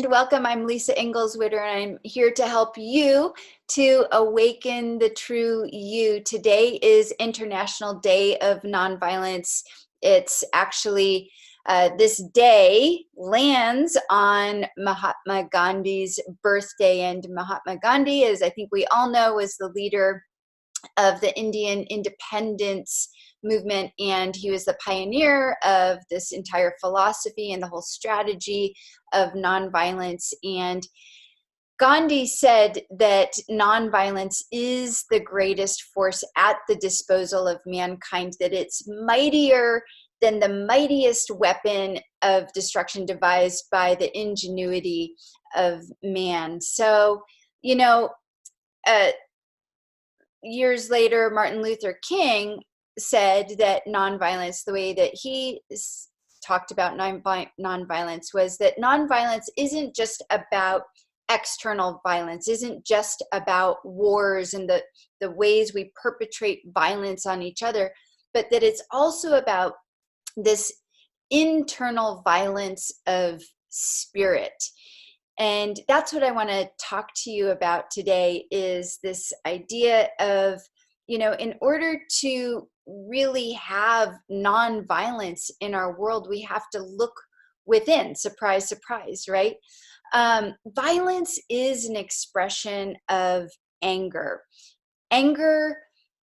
and welcome. I'm Lisa Ingleswitter, and I'm here to help you to awaken the true you. Today is International Day of Nonviolence. It's actually this day lands on Mahatma Gandhi's birthday, and Mahatma Gandhi, as I think we all know, was the leader of the Indian independence movement, and he was the pioneer of this entire philosophy and the whole strategy of nonviolence. And Gandhi said that nonviolence is the greatest force at the disposal of mankind, that it's mightier than the mightiest weapon of destruction devised by the ingenuity of man. So, years later, Martin Luther King said that nonviolence, the way that he talked about nonviolence, was that nonviolence isn't just about external violence, isn't just about wars and the ways we perpetrate violence on each other, but that it's also about this internal violence of spirit. And that's what I want to talk to you about today, is this idea of, in order to really have nonviolence in our world, we have to look within. Surprise, surprise, right? Violence is an expression of anger. Anger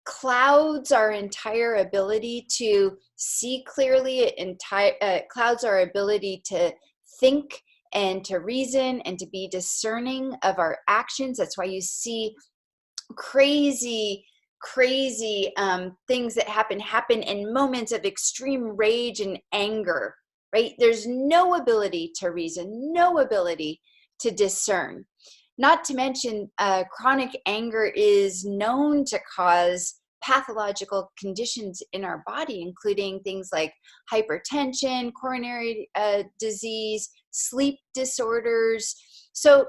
clouds our entire ability to see clearly. It clouds our ability to think and to reason and to be discerning of our actions. That's why you see crazy things that happen in moments of extreme rage and anger, right? There's no ability to reason, no ability to discern. Not to mention, chronic anger is known to cause pathological conditions in our body, including things like hypertension, coronary disease, sleep disorders. So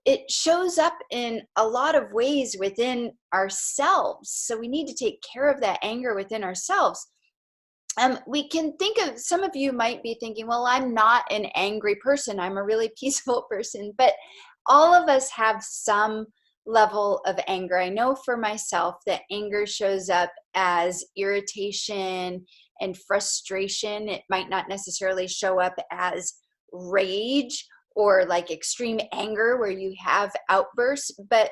it shows up in a lot of ways within ourselves. So we need to take care of that anger within ourselves. We can think of, some of you might be thinking, well, I'm not an angry person, I'm a really peaceful person. But all of us have some level of anger. I know for myself that anger shows up as irritation and frustration. It might not necessarily show up as rage or like extreme anger where you have outbursts, but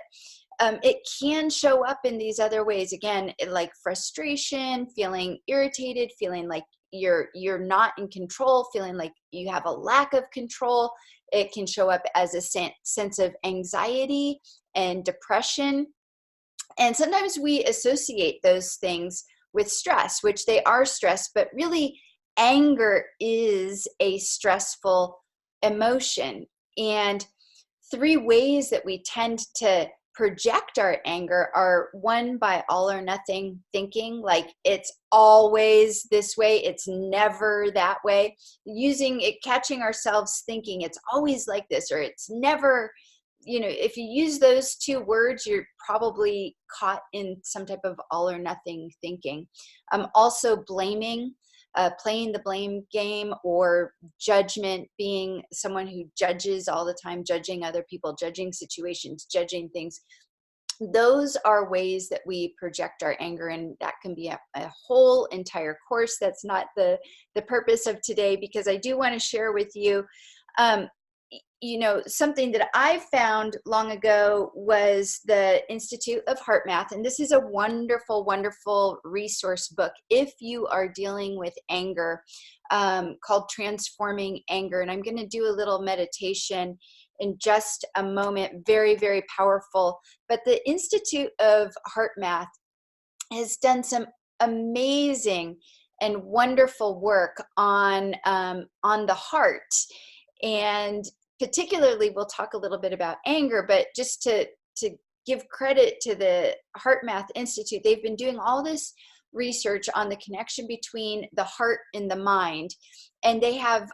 it can show up in these other ways. Again, like frustration, feeling irritated, feeling like you're not in control, feeling like you have a lack of control. It can show up as a sense of anxiety and depression. And sometimes we associate those things with stress, which they are stress, but really anger is a stressful emotion. And three ways that we tend to project our anger are: one, by all or nothing thinking, like it's always this way, it's never that way. Catching ourselves thinking it's always like this, or it's never, if you use those two words, you're probably caught in some type of all or nothing thinking. Also blaming, playing the blame game, or judgment, being someone who judges all the time, judging other people, judging situations, judging things. Those are ways that we project our anger, and that can be a whole entire course. That's not the purpose of today, because I do want to share with you something that I found long ago was the Institute of HeartMath. And this is a wonderful, wonderful resource book if you are dealing with anger, called Transforming Anger. And I'm going to do a little meditation in just a moment. Very, very powerful. But the Institute of HeartMath has done some amazing and wonderful work on the heart. And particularly, we'll talk a little bit about anger, but just to give credit to the HeartMath Institute, they've been doing all this research on the connection between the heart and the mind. And they have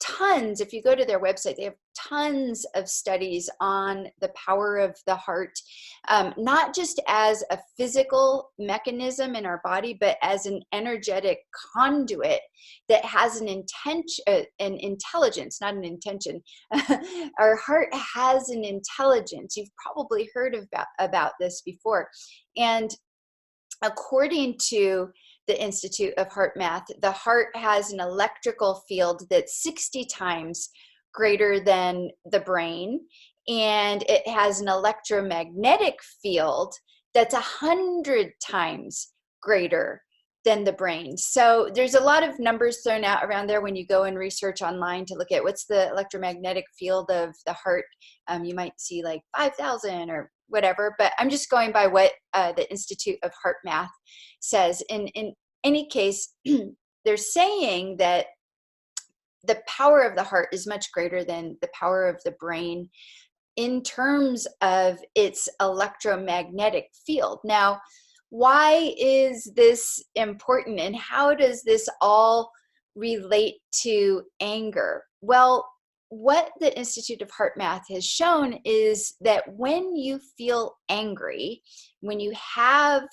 tons, if you go to their website, they have tons of studies on the power of the heart, not just as a physical mechanism in our body, but as an energetic conduit that has an intelligence, not an intention. Our heart has an intelligence. You've probably heard about this before. And according to the Institute of HeartMath, the heart has an electrical field that's 60 times greater than the brain, and it has an electromagnetic field that's 100 times greater than the brain. So there's a lot of numbers thrown out around there when you go and research online to look at what's the electromagnetic field of the heart. You might see like 5,000 or whatever, but I'm just going by what the Institute of HeartMath says. In any case, they're saying that the power of the heart is much greater than the power of the brain in terms of its electromagnetic field. Now, why is this important, and how does this all relate to anger? Well, what the Institute of HeartMath has shown is that when you feel angry, when you have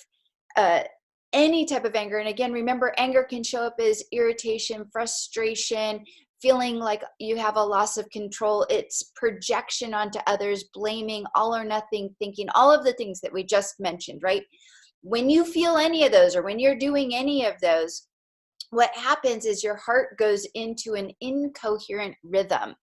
any type of anger, and again, remember, anger can show up as irritation, frustration, feeling like you have a loss of control. It's projection onto others, blaming, all or nothing thinking, all of the things that we just mentioned, right? When you feel any of those, or when you're doing any of those, what happens is your heart goes into an incoherent rhythm.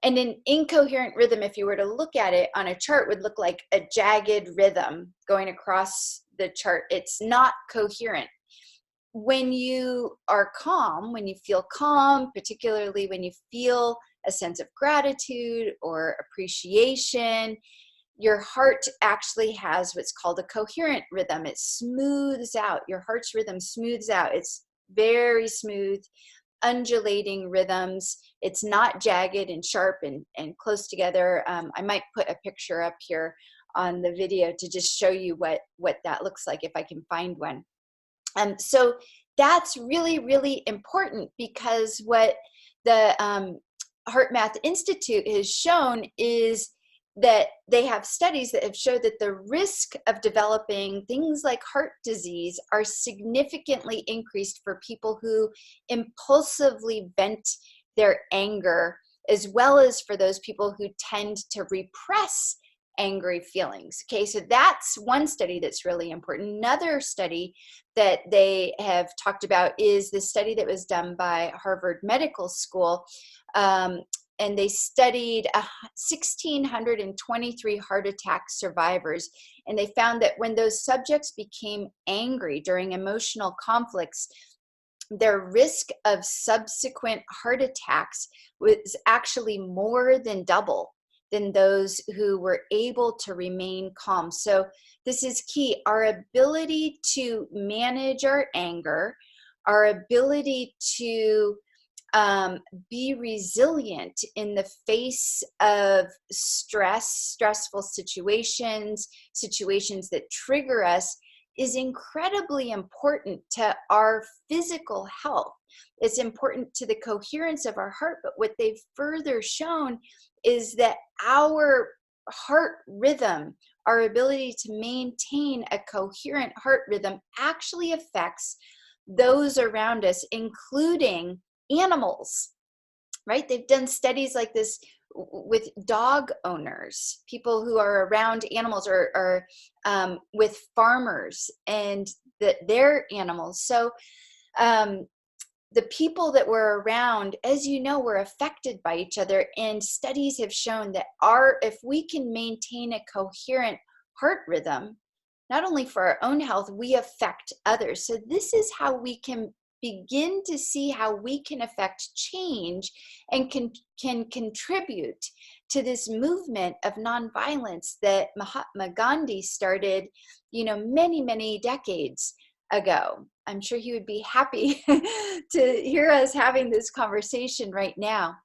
And an incoherent rhythm, if you were to look at it on a chart, would look like a jagged rhythm going across the chart. It's not coherent. When you are calm, when you feel calm, particularly when you feel a sense of gratitude or appreciation, your heart actually has what's called a coherent rhythm. It smooths out. Your heart's rhythm smooths out. It's very smooth, undulating rhythms. It's not jagged and sharp and close together. I might put a picture up here on the video to just show you what that looks like if I can find one. So that's really, really important, because what the HeartMath Institute has shown is that they have studies that have showed that the risk of developing things like heart disease are significantly increased for people who impulsively vent their anger, as well as for those people who tend to repress angry feelings. Okay, so that's one study that's really important. Another study that they have talked about is the study that was done by Harvard Medical School. And they studied 1,623 heart attack survivors. And they found that when those subjects became angry during emotional conflicts, their risk of subsequent heart attacks was actually more than double than those who were able to remain calm. So this is key. Our ability to manage our anger, our ability to be resilient in the face of stressful situations that trigger us, is incredibly important to our physical health. It's important to the coherence of our heart, but what they've further shown is that our heart rhythm, our ability to maintain a coherent heart rhythm, actually affects those around us, including animals, right? They've done studies like this with dog owners, people who are around animals, or with farmers and their animals. So the people that were around, as you know, were affected by each other. And studies have shown that if we can maintain a coherent heart rhythm, not only for our own health, we affect others. So this is how we can begin to see how we can affect change and can contribute to this movement of nonviolence that Mahatma Gandhi started, many, many decades ago. I'm sure he would be happy to hear us having this conversation right now.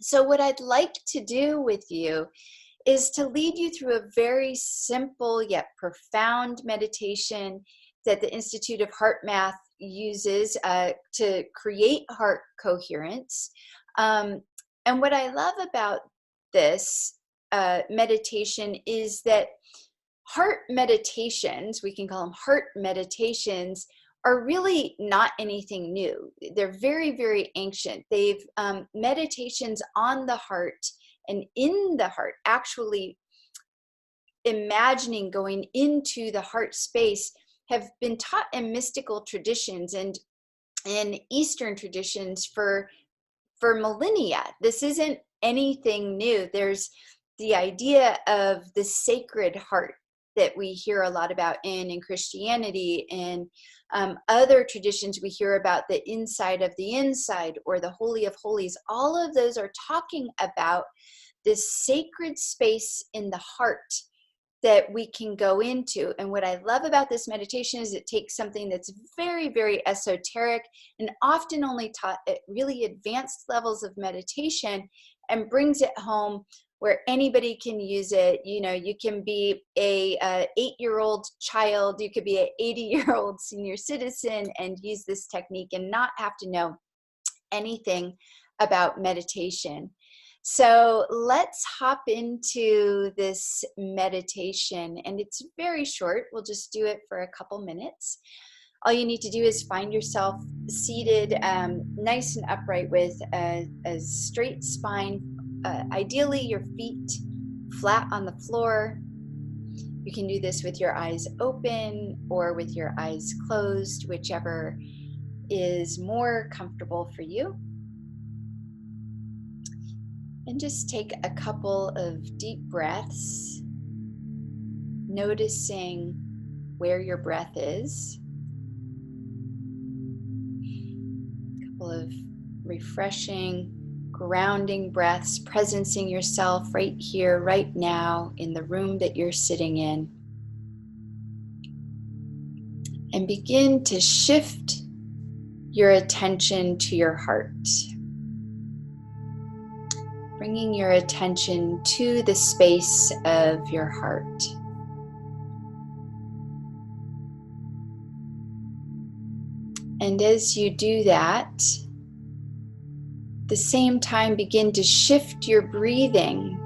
So what I'd like to do with you is to lead you through a very simple yet profound meditation that the Institute of HeartMath uses to create heart coherence. And what I love about this meditation is that heart meditations, we can call them heart meditations, are really not anything new. They're very, very ancient. They've meditations on the heart and in the heart, actually imagining going into the heart space, have been taught in mystical traditions and in Eastern traditions for millennia. This isn't anything new. There's the idea of the sacred heart that we hear a lot about in Christianity, and other traditions we hear about the inside of the inside, or the Holy of Holies. All of those are talking about this sacred space in the heart that we can go into. And what I love about this meditation is it takes something that's very, very esoteric and often only taught at really advanced levels of meditation, and brings it home where anybody can use it. You know, you can be a 8-year-old child, you could be an 80-year-old senior citizen and use this technique and not have to know anything about meditation. So let's hop into this meditation, and it's very short. We'll just do it for a couple minutes. All you need to do is find yourself seated nice and upright with a straight spine, ideally your feet flat on the floor. You can do this with your eyes open or with your eyes closed, whichever is more comfortable for you. And just take a couple of deep breaths, noticing where your breath is. A couple of refreshing, grounding breaths, presencing yourself right here, right now, in the room that you're sitting in. And begin to shift your attention to your heart. Bringing your attention to the space of your heart. And as you do that, at the same time, begin to shift your breathing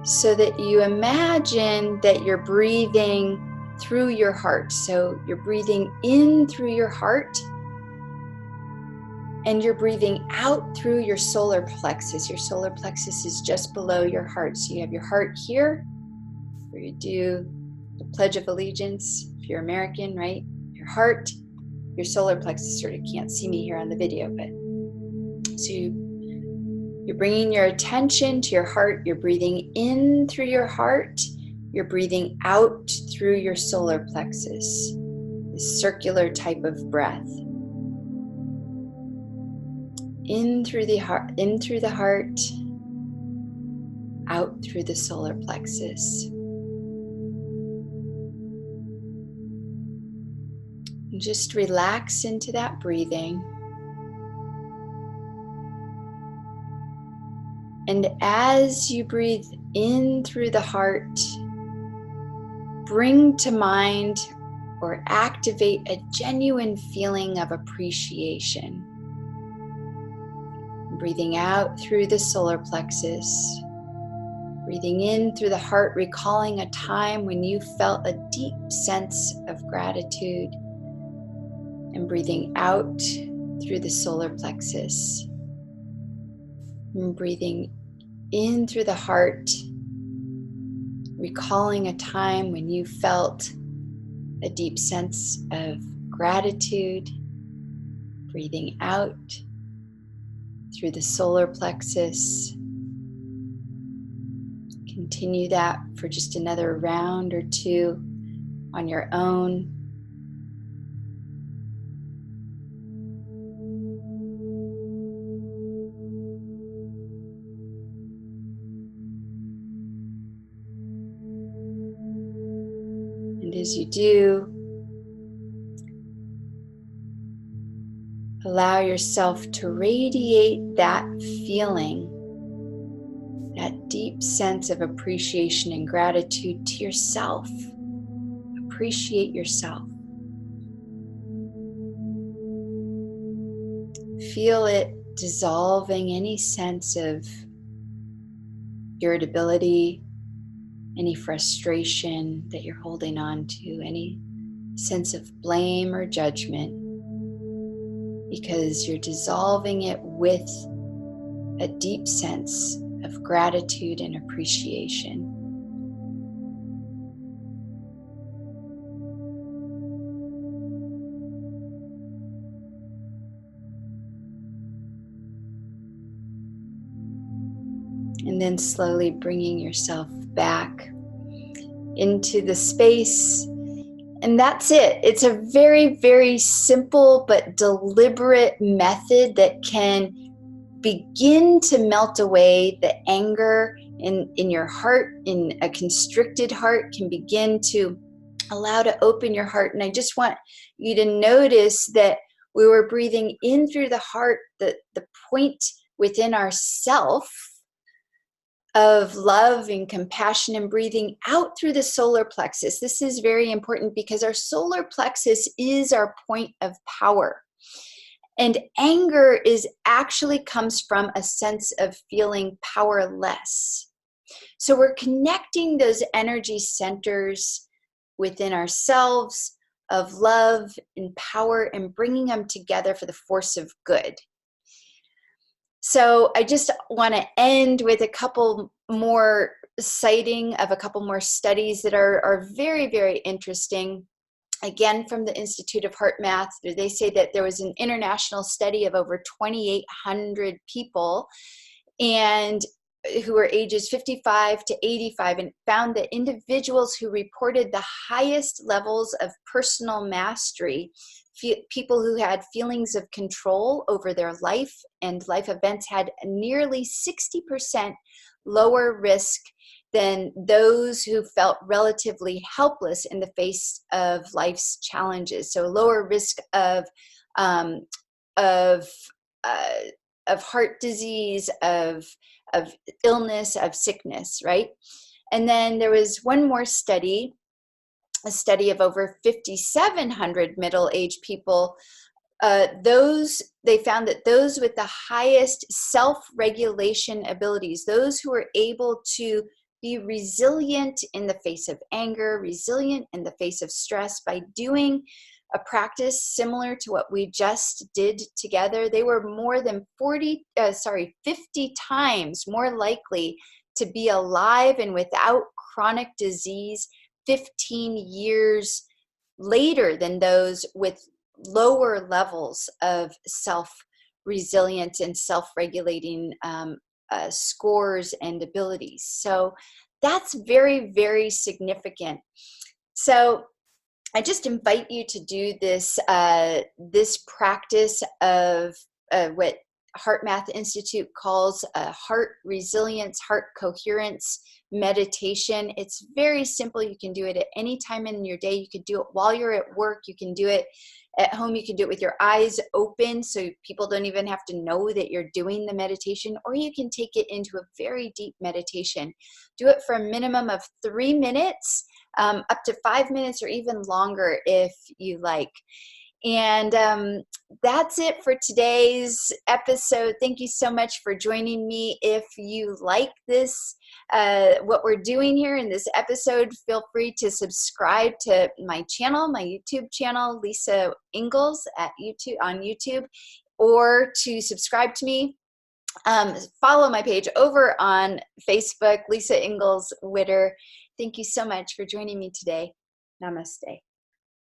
so that you imagine that you're breathing through your heart. So you're breathing in through your heart, and you're breathing out through your solar plexus. Your solar plexus is just below your heart. So you have your heart here, where you do the Pledge of Allegiance. If you're American, right? Your heart, your solar plexus. Sort of can't see me here on the video, but so you're bringing your attention to your heart. You're breathing in through your heart. You're breathing out through your solar plexus. This circular type of breath. In through the heart, out through the solar plexus. And just relax into that breathing. And as you breathe in through the heart, bring to mind or activate a genuine feeling of appreciation. Breathing out through the solar plexus. Breathing in through the heart, recalling a time when you felt a deep sense of gratitude. And breathing out through the solar plexus. And breathing in through the heart, recalling a time when you felt a deep sense of gratitude. Breathing out through the solar plexus. Continue that for just another round or two on your own. And as you do, allow yourself to radiate that feeling, that deep sense of appreciation and gratitude to yourself. appreciate yourself. Feel it dissolving any sense of irritability, any frustration that you're holding on to, any sense of blame or judgment, because you're dissolving it with a deep sense of gratitude and appreciation. And then slowly bringing yourself back into the space. And that's it. It's a very, very simple but deliberate method that can begin to melt away the anger in your heart. In a constricted heart, can begin to allow to open your heart. And I just want you to notice that we were breathing in through the heart, the point within ourself of love and compassion, and breathing out through the solar plexus. This is very important because our solar plexus is our point of power. And anger actually comes from a sense of feeling powerless. So we're connecting those energy centers within ourselves of love and power and bringing them together for the force of good. So I just want to end with a couple more citing of a couple more studies that are very, very interesting. Again, from the Institute of HeartMath, they say that there was an international study of over 2,800 people and who were ages 55 to 85, and found that individuals who reported the highest levels of personal mastery, people who had feelings of control over their life and life events, had nearly 60% lower risk than those who felt relatively helpless in the face of life's challenges. So lower risk of heart disease, of illness, of sickness, right? And then there was one more study, a study of over 5,700 middle-aged people. They found that those with the highest self-regulation abilities, those who were able to be resilient in the face of anger, resilient in the face of stress, by doing a practice similar to what we just did together, they were more than 50 times more likely to be alive and without chronic disease 15 years later than those with lower levels of self-resilience and self-regulating scores and abilities. So that's very, very significant. So I just invite you to do this this practice of what HeartMath Institute calls a heart resilience, heart coherence meditation. It's very simple. You can do it at any time in your day. You could do it while you're at work. You can do it at home. You can do it with your eyes open so people don't even have to know that you're doing the meditation, or you can take it into a very deep meditation. Do it for a minimum of 3 minutes, up to 5 minutes, or even longer if you like. And that's it for today's episode. Thank you so much for joining me. If you like this, what we're doing here in this episode, feel free to subscribe to my channel, my YouTube channel, Lisa Ingalls on YouTube, or to subscribe to me. Follow my page over on Facebook, Lisa Ingalls Witter. Thank you so much for joining me today. Namaste.